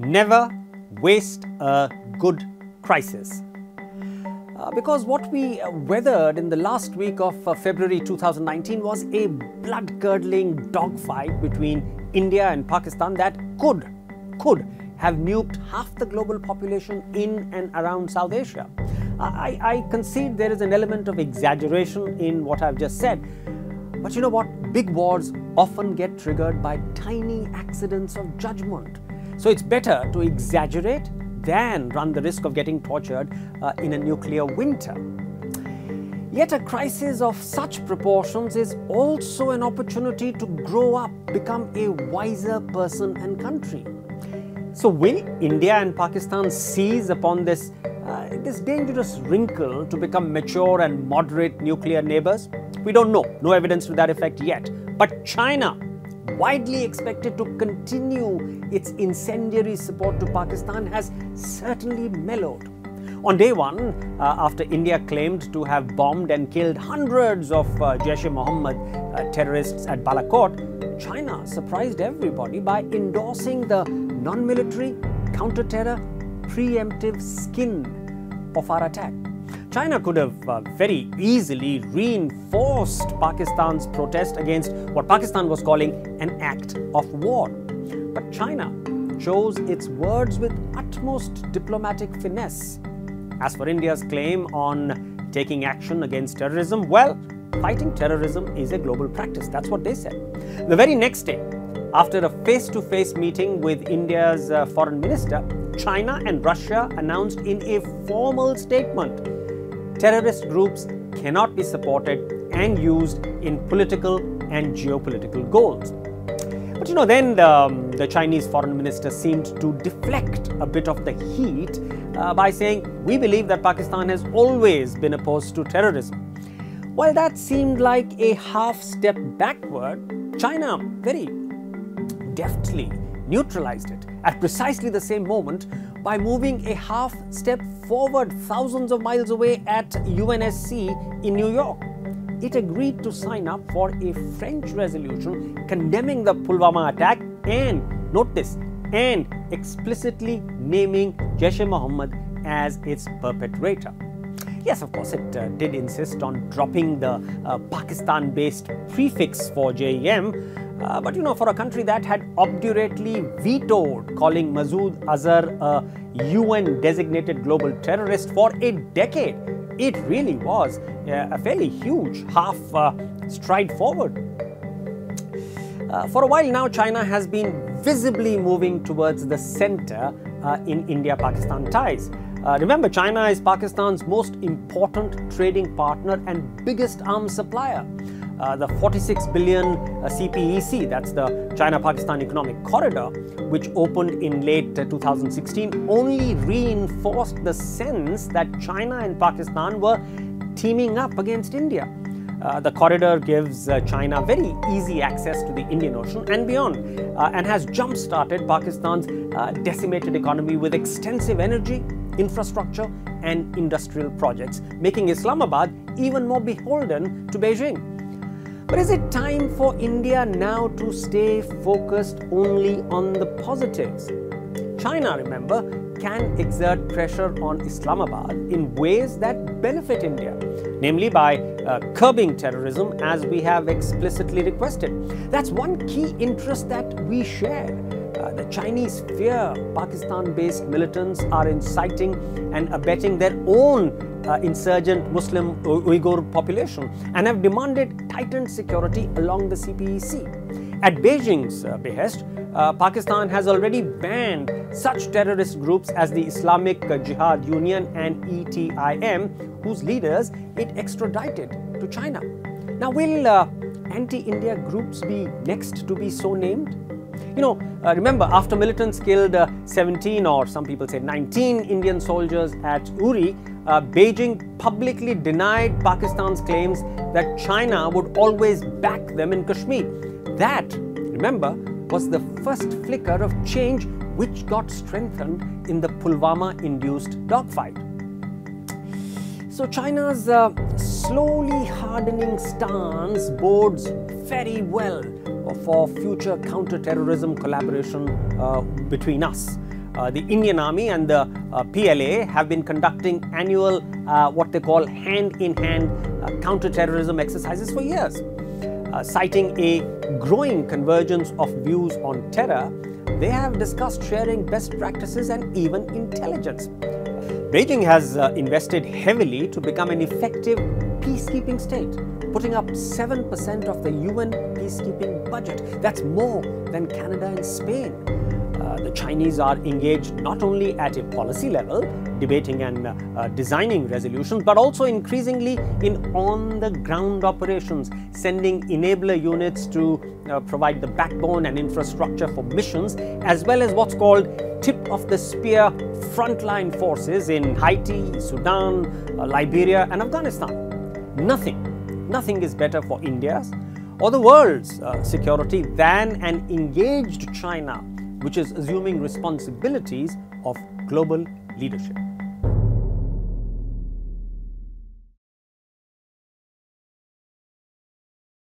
Never waste a good crisis. Because what we weathered in the last week of February 2019 was a blood-curdling dogfight between India and Pakistan that could have nuked half the global population in and around South Asia. I concede there is an element of exaggeration in what I've just said. But you know what? Big wars often get triggered by tiny accidents of judgment. So it's better to exaggerate than run the risk of getting tortured in a nuclear winter. Yet a crisis of such proportions is also an opportunity to grow up, become a wiser person and country. So will India and Pakistan seize upon this dangerous wrinkle to become mature and moderate nuclear neighbors? We don't know. No evidence to that effect yet. But China, widely expected to continue its incendiary support to Pakistan, has certainly mellowed. On day one, after India claimed to have bombed and killed hundreds of Jaish-e-Mohammed terrorists at Balakot, China surprised everybody by endorsing the non-military, counter-terror, preemptive skin of our attack. China could have very easily reinforced Pakistan's protest against what Pakistan was calling an act of war. But China chose its words with utmost diplomatic finesse. As for India's claim on taking action against terrorism, well, fighting terrorism is a global practice. That's what they said. The very next day, after a face-to-face meeting with India's foreign minister, China and Russia announced in a formal statement terrorist groups cannot be supported and used in political and geopolitical goals. But you know, then the Chinese foreign minister seemed to deflect a bit of the heat by saying, we believe that Pakistan has always been opposed to terrorism. While that seemed like a half step backward, China very deftly neutralized it at precisely the same moment by moving a half step forward thousands of miles away at UNSC in New York. It agreed to sign up for a French resolution condemning the Pulwama attack and, note this, and explicitly naming Jaish-e-Mohammed as its perpetrator. Yes, of course, it did insist on dropping the Pakistan-based prefix for JEM, but you know, for a country that had obdurately vetoed calling Masood Azhar a UN-designated global terrorist for a decade, it really was a fairly huge half stride forward. For a while now, China has been visibly moving towards the center in India-Pakistan ties. Remember, China is Pakistan's most important trading partner and biggest arms supplier. The 46 billion CPEC, that's the China-Pakistan Economic Corridor, which opened in late 2016, only reinforced the sense that China and Pakistan were teaming up against India. The corridor gives China very easy access to the Indian Ocean and beyond, and has jump-started Pakistan's decimated economy with extensive energy, infrastructure and industrial projects, making Islamabad even more beholden to Beijing. But is it time for India now to stay focused only on the positives? China, remember, can exert pressure on Islamabad in ways that benefit India, namely by curbing terrorism as we have explicitly requested. That's one key interest that we share. The Chinese fear Pakistan-based militants are inciting and abetting their own insurgent Muslim Uyghur population and have demanded tightened security along the CPEC. At Beijing's behest, Pakistan has already banned such terrorist groups as the Islamic Jihad Union and ETIM, whose leaders it extradited to China. Now, will anti-India groups be next to be so named? You know, remember, after militants killed 17 or some people say 19 Indian soldiers at Uri, Beijing publicly denied Pakistan's claims that China would always back them in Kashmir. That, remember, was the first flicker of change which got strengthened in the Pulwama-induced dogfight. So China's slowly hardening stance bodes very well for future counter-terrorism collaboration between us. the Indian Army and the PLA have been conducting annual what they call hand-in-hand counter-terrorism exercises for years. Citing a growing convergence of views on terror, they have discussed sharing best practices and even intelligence. Beijing has invested heavily to become an effective peacekeeping state, putting up 7% of the UN peacekeeping budget. That's more than Canada and Spain. The Chinese are engaged not only at a policy level, debating and designing resolutions, but also increasingly in on-the-ground operations, sending enabler units to provide the backbone and infrastructure for missions, as well as what's called tip-of-the-spear frontline forces in Haiti, Sudan, Liberia and Afghanistan. Nothing is better for India's or the world's security than an engaged China, which is assuming responsibilities of global leadership.